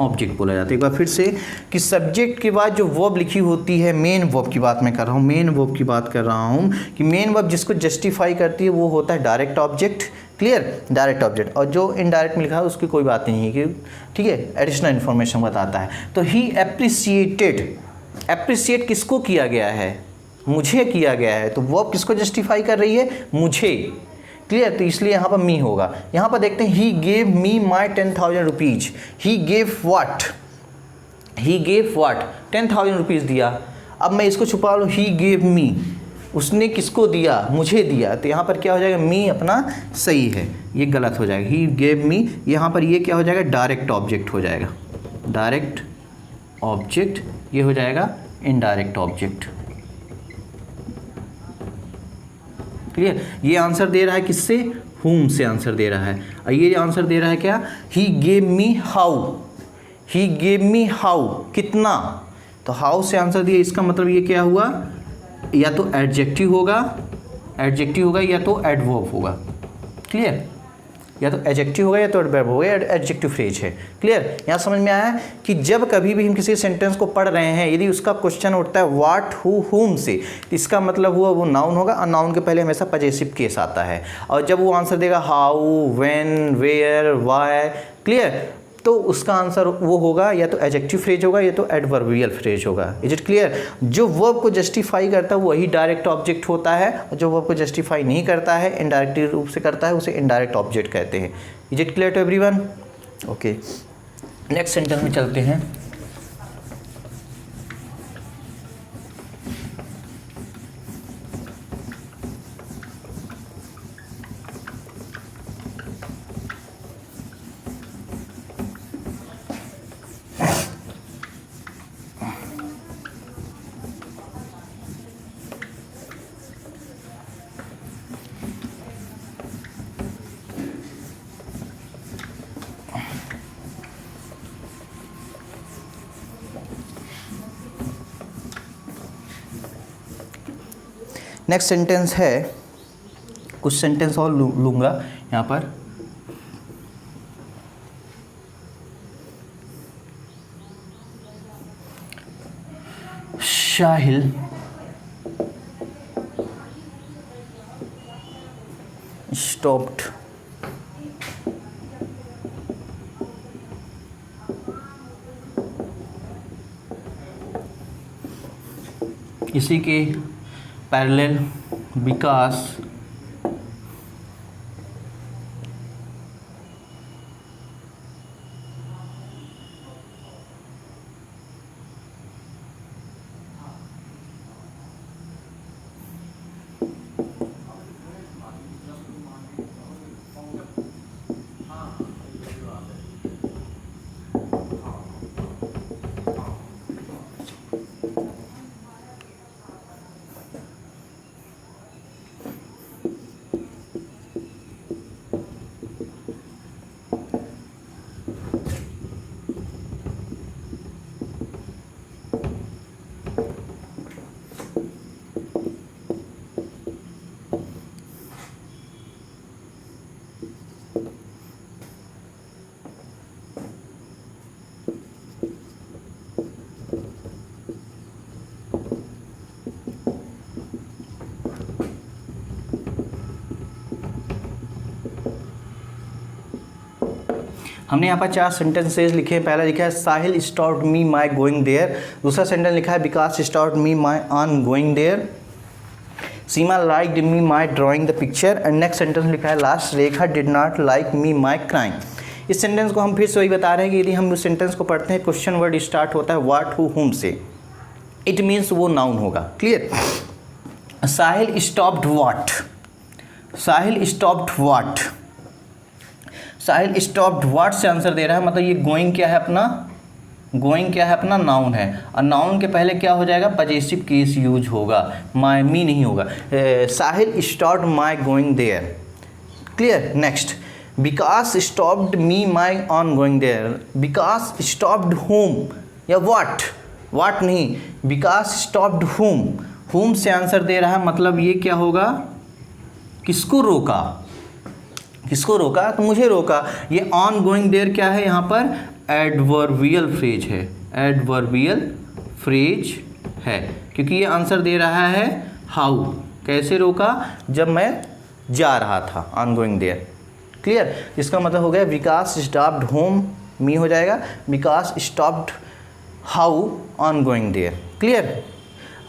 ऑब्जेक्ट बोला जाता है। एक बार फिर से कि सब्जेक्ट के बाद जो वर्ब लिखी होती है, मेन वर्ब की बात मैं कर रहा हूँ, मेन वर्ब की बात कर रहा हूँ कि मेन वर्ब जिसको जस्टिफाई करती है वो होता है direct object. Clear. Direct object. और जो इनडायरेक्ट में लिखा है उसकी कोई बात नहीं है कि ठीक है, एडिशनल इन्फॉर्मेशन बताता है। तो ही एप्रिसिएटेड, एप्रिसिएट किसको किया गया है? मुझे किया गया है। तो वर्ब किसको जस्टिफाई कर रही है? मुझे। क्लियर। तो इसलिए यहाँ पर मी होगा। यहाँ पर देखते हैं, ही gave me my 10,000 rupees. He gave what, he gave what, 10,000 rupees दिया। अब मैं इसको छुपा लूँ, ही गेव मी, उसने किसको दिया? मुझे दिया। तो यहाँ पर क्या हो जाएगा? मी अपना सही है, ये गलत हो जाएगा। ही गेव मी, यहाँ पर ये क्या हो जाएगा? डायरेक्ट ऑब्जेक्ट हो जाएगा, डायरेक्ट ऑब्जेक्ट, ये हो जाएगा इनडायरेक्ट ऑब्जेक्ट। क्लियर। ये आंसर दे रहा है किससे? whom से आंसर दे रहा है। और ये आंसर दे रहा है क्या? ही gave me how, he gave me how, कितना। तो हाउ से आंसर दिया, इसका मतलब ये क्या हुआ? या तो एडजेक्टिव होगा, एडजेक्टिव होगा, या तो एडवर्ब होगा। क्लियर। या तो एडजेक्टिव होगा या तो एडवर्ब होगा, एडजेक्टिव फ्रेज है। क्लियर। यहाँ समझ में आया कि जब कभी भी हम किसी सेंटेंस को पढ़ रहे हैं, यदि उसका क्वेश्चन उठता है व्हाट, हु, whom से, इसका मतलब हुआ वो नाउन होगा, और नाउन के पहले हमेशा पजेसिव केस आता है। और जब वो आंसर देगा how, when, where, why, clear, तो उसका आंसर वो होगा या तो एडजेक्टिव फ्रेज होगा या तो एडवर्बियल फ्रेज होगा। Is it clear. जो वर्ब को जस्टिफाई करता है वही डायरेक्ट ऑब्जेक्ट होता है, और जो वर्ब को जस्टिफाई नहीं करता है, इनडायरेक्ट रूप से करता है, उसे इनडायरेक्ट ऑब्जेक्ट कहते हैं। Is it clear to everyone? Okay, next sentence में चलते हैं। नेक्स्ट सेंटेंस है, कुछ सेंटेंस और लूँगा यहाँ पर। शाहिल स्टॉप्ड इसी के पैरेलल विकास हमने यहाँ पर 4 सेंटेंसेस लिखे हैं। पहला लिखा है Sahil stopped me my going there. दूसरा सेंटेंस लिखा है Vikas stopped me my on going there. Seema liked me my drawing the picture. And next sentence लिखा है last Rekha did not like me my crime. इस सेंटेंस को हम फिर से वही बता रहे हैं कि यदि हम उस सेंटेंस को पढ़ते हैं, क्वेश्चन वर्ड स्टार्ट होता है व्हाट, हु, हुम से, इट मीन्स वो नाउन होगा। Clear. Sahil stopped what, Sahil stopped what, Sahil stopped what से आंसर दे रहा है, मतलब ये गोइंग क्या है अपना, गोइंग क्या है अपना, नाउन है। और नाउन के पहले क्या हो जाएगा, पजेसिव केस यूज होगा, माई मी नहीं होगा। Sahil stopped my going there. Clear. Next, Vikas stopped me my on going there. Vikas stopped whom या व्हाट, व्हाट नहीं, विकास स्टॉप्ड होम, होम से आंसर दे रहा है, मतलब ये क्या होगा, किसको रोका, किसको रोका, तो मुझे रोका। ये ऑन गोइंग देयर क्या है यहाँ पर, एडवर्बियल फ्रेज है, एडवर्बियल फ्रेज है, क्योंकि ये आंसर दे रहा है हाउ, कैसे रोका, जब मैं जा रहा था, ऑन गोइंग देयर। क्लियर। इसका मतलब हो गया विकास स्टॉप्ड होम, मी हो जाएगा, Vikas stopped how on going there. Clear.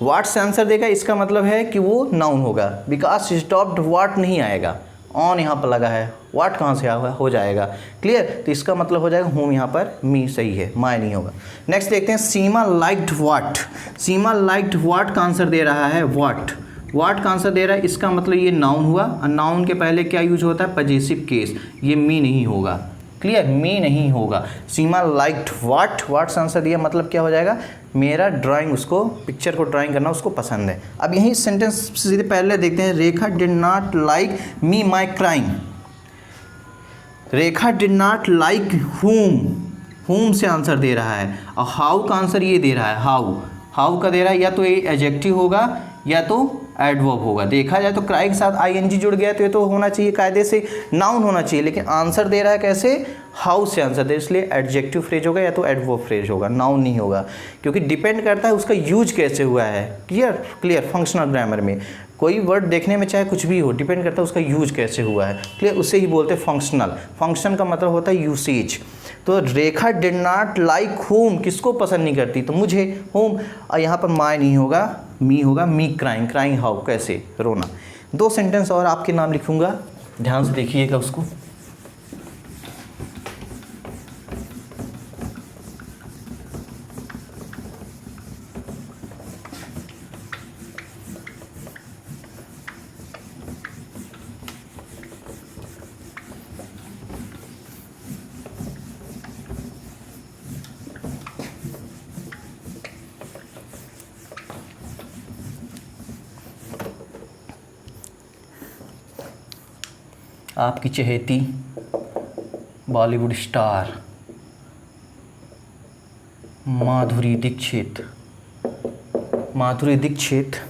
What से आंसर देगा, इसका मतलब है कि वो नाउन होगा। विकास स्टॉप्ड व्हाट नहीं आएगा, ऑन यहाँ पर लगा है, व्हाट कहाँ से आया हो जाएगा। क्लियर। तो इसका मतलब हो जाएगा होम, यहाँ पर मी सही है, माय नहीं होगा। नेक्स्ट देखते हैं Seema liked what. Seema liked what का आंसर दे रहा है व्हाट, व्हाट का आंसर दे रहा है, इसका मतलब ये नाउन हुआ, और नाउन के पहले क्या यूज होता है, पजेसिव केस, ये मी नहीं होगा। क्लियर, मी नहीं होगा। सीमा लाइक्ड व्हाट, व्हाट से आंसर दिया, मतलब क्या हो जाएगा, मेरा ड्राइंग, उसको पिक्चर को ड्राइंग करना उसको पसंद है। अब यही सेंटेंस सीधे पहले देखते हैं, Rekha did not like me my crime. Rekha did not like whom, whom से आंसर दे रहा है, और हाउ का आंसर ये दे रहा है, हाउ, हाउ का दे रहा है, या तो ये एडजेक्टिव होगा या तो एडवर्ब होगा। देखा जाए तो क्राई के साथ आईएनजी जुड़ गया तो ये तो होना चाहिए, कायदे से नाउन होना चाहिए, लेकिन आंसर दे रहा है कैसे, हाउ से आंसर दे, इसलिए एडजेक्टिव फ्रेज होगा या तो एडवर्ब फ्रेज होगा, नाउन नहीं होगा, क्योंकि डिपेंड करता है उसका यूज कैसे हुआ है। Clear, clear. फंक्शनल ग्रामर में कोई वर्ड देखने में चाहे कुछ भी हो, डिपेंड करता है उसका यूज कैसे हुआ है। क्लियर, उससे ही बोलते हैं फंक्शनल। फंक्शन का मतलब होता है यूसेज। तो रेखा डिड नॉट लाइक होम, किसको पसंद नहीं करती, तो मुझे, होम, और यहाँ पर माय नहीं होगा, मी होगा, मी क्राइंग, क्राइंग हाउ, कैसे, रोना। 2 सेंटेंस और आपके नाम लिखूंगा, ध्यान से देखिएगा उसको। आपकी चहेती बॉलीवुड स्टार माधुरी दीक्षित, माधुरी दीक्षित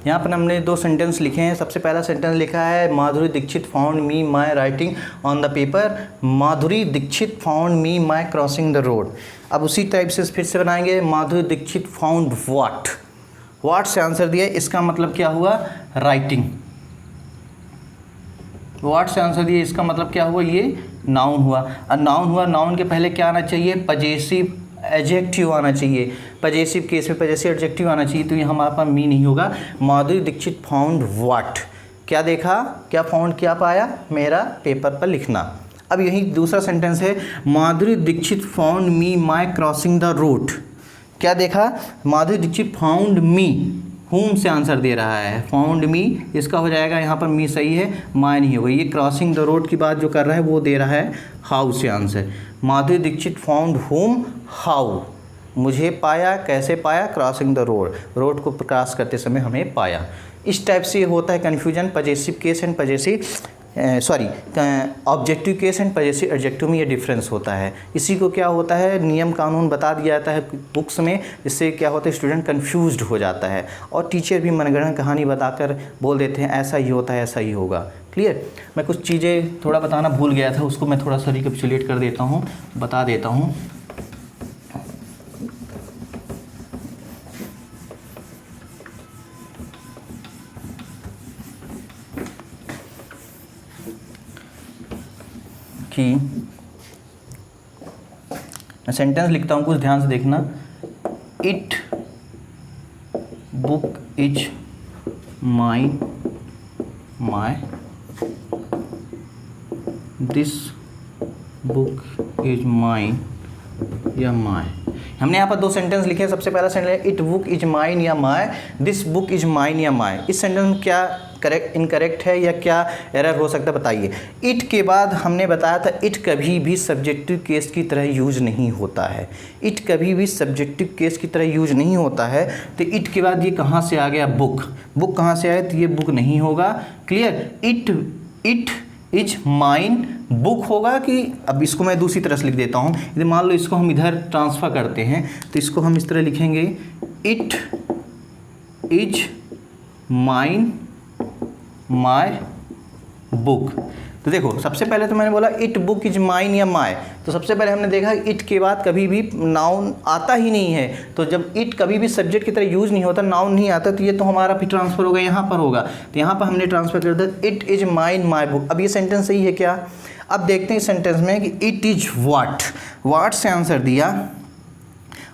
यहाँ पर हमने 2 सेंटेंस लिखे हैं। सबसे पहला सेंटेंस लिखा है Madhuri Dixit found me my writing on the paper, Madhuri Dixit found me my crossing the road. अब उसी टाइप से फिर से बनाएंगे, Madhuri Dixit found what, what से आंसर दिया, इसका मतलब क्या हुआ, राइटिंग। व्हाट से आंसर दिया, इसका मतलब क्या हुआ, ये नाउन हुआ। और नाउन हुआ, नाउन के पहले क्या आना चाहिए, पजेसिव एडजेक्टिव आना चाहिए, पजेसिव केस में पजेसिव एडजेक्टिव आना चाहिए, तो ये हमारे पास मी नहीं होगा। माधुरी दीक्षित फाउंड व्हाट, क्या देखा, क्या फाउंड, क्या पाया, मेरा पेपर पर लिखना। अब यही दूसरा सेंटेंस है, Madhuri Dixit found me my crossing the road, क्या देखा, Madhuri Dixit found me, whom से आंसर दे रहा है, फाउंड मी, इसका हो जाएगा यहाँ पर मी सही है, माय नहीं होगा। ये क्रॉसिंग द रोड की बात जो कर रहा है वो दे रहा है हाउ से answer. Madhuri Dixit found him how, मुझे पाया, कैसे पाया, क्रॉसिंग द रोड, रोड को क्रॉस करते समय हमें पाया। इस टाइप से होता है confusion possessive case and possessive objective case and possessive adjective में ये डिफरेंस होता है। इसी को क्या होता है, नियम कानून बता दिया जाता है बुक्स में, जिससे क्या होता है स्टूडेंट कंफ्यूज्ड हो जाता है और टीचर भी मनगढ़ंत कहानी बताकर बोल देते हैं ऐसा ही होता है, ऐसा ही होगा। क्लियर। मैं कुछ चीज़ें थोड़ा बताना भूल गया था, उसको मैं थोड़ा सा रिकैपिचुलेट कर देता हूँ, बता देता हूँ। कि मैं सेंटेंस लिखता हूँ, कुछ ध्यान से देखना। It book is my, this book is mine या माई। हमने यहाँ पर दो सेंटेंस लिखे हैं। सबसे पहला sentence it book is mine या माई, दिस बुक इज माइन या माई। इस सेंटेंस में क्या करेक्ट इनकरेक्ट है या क्या एरर हो सकता है बताइए। इट के बाद हमने बताया था इट कभी भी सब्जेक्टिव केस की तरह यूज नहीं होता है। इट कभी भी सब्जेक्टिव केस की तरह यूज नहीं होता है। तो इट के बाद ये कहाँ से आ गया, बुक। बुक कहाँ से आया, तो ये बुक नहीं होगा। Clear. It is mine book होगा कि, अब इसको मैं दूसरी तरह से लिख देता हूँ। यदि मान लो इसको हम इधर ट्रांसफ़र करते हैं तो इसको हम इस तरह लिखेंगे it is mine my book. तो देखो सबसे पहले तो मैंने बोला इट बुक इज माइन या माई, तो सबसे पहले हमने देखा इट के बाद कभी भी नाउन आता ही नहीं है। तो जब इट कभी भी सब्जेक्ट की तरह यूज़ नहीं होता, नाउन नहीं आता, तो ये तो हमारा भी ट्रांसफ़र होगा, यहाँ पर होगा। तो यहाँ पर हमने ट्रांसफ़र कर दिया it is mine my book. अब ये सेंटेंस सही है क्या। अब देखते हैं इस सेंटेंस में कि इट इज वाट, वाट से आंसर दिया,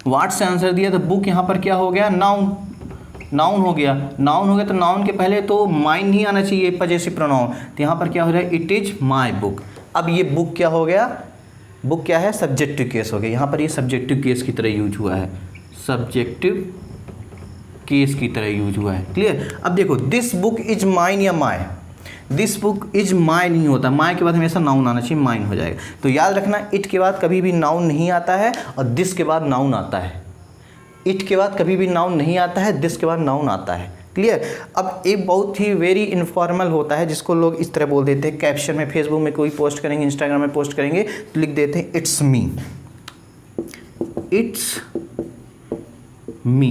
वाट से आंसर दिया, तो बुक यहाँ पर क्या हो गया, नाउन, नाउन हो गया। नाउन हो गया तो नाउन के पहले तो माइन नहीं आना चाहिए पजेसिव प्रोनाउन, तो यहाँ पर क्या हो रहा है इट इज माई बुक। अब ये बुक क्या हो गया, बुक क्या है, सब्जेक्टिव केस हो गया। यहाँ पर ये सब्जेक्टिव केस की तरह यूज हुआ है, सब्जेक्टिव केस की तरह यूज हुआ है। क्लियर। अब देखो दिस बुक इज माइन या माई, दिस बुक इज माई नहीं होता, माई के बाद हमेशा नाउन आना चाहिए, माइन हो जाएगा। तो याद रखना इट के बाद कभी भी नाउन नहीं आता है और दिस के बाद नाउन आता है। इट के बाद कभी भी नाउन नहीं आता है, दिस के बाद नाउन आता है। क्लियर। अब एक बहुत ही वेरी इनफॉर्मल होता है जिसको लोग इस तरह बोल देते हैं, कैप्शन में फेसबुक में कोई पोस्ट करेंगे, इंस्टाग्राम में पोस्ट करेंगे तो लिख देते हैं it's me, it's me.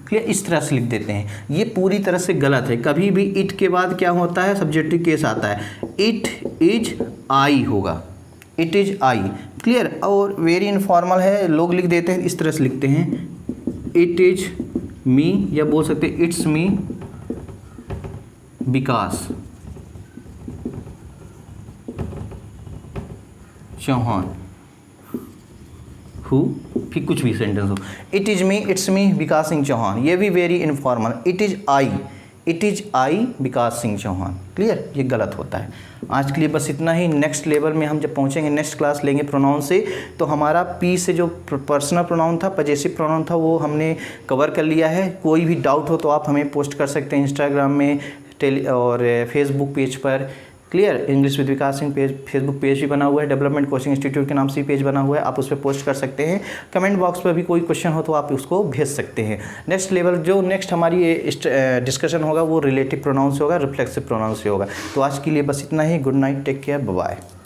Clear. इस तरह से लिख देते हैं, ये पूरी तरह से गलत है। कभी भी इट के बाद क्या होता है, सब्जेक्टिव केस आता है। इट इज आई होगा, इट इज आई। क्लियर। और वेरी इनफॉर्मल है, लोग लिख देते हैं इस तरह से लिखते हैं इट इज मी, या बोल सकते हैं it's me Vikas Chauhan who, फिर कुछ भी सेंटेंस हो, it is me, it's me Vikas Singh Chauhan, ये भी very informal. It is I, it is I Vikas Singh Chauhan. Clear. ये गलत होता है। आज के लिए बस इतना ही। नेक्स्ट लेवल में हम जब पहुंचेंगे, नेक्स्ट क्लास लेंगे प्रोनाउन से, तो हमारा पी से जो पर्सनल प्रोनाउन था, पजेसिव प्रोनाउन था, वो हमने कवर कर लिया है। कोई भी डाउट हो तो आप हमें पोस्ट कर सकते हैं इंस्टाग्राम में, और फेसबुक पेज पर। Clear. English with Vikas Singh page, Facebook page भी बना हुआ है, डेवलपमेंट कोचिंग इंस्टीट्यूट के नाम से पेज बना हुआ है, आप उस पर पोस्ट कर सकते हैं। कमेंट बॉक्स पर भी कोई क्वेश्चन हो तो आप उसको भेज सकते हैं। नेक्स्ट लेवल जो नेक्स्ट हमारी डिस्कशन होगा वो रिलेटिव प्रोनाउन से होगा, रिफ्लेक्सिव प्रोनाउन से होगा। तो आज के लिए बस इतना ही। Good night, take care, bye bye.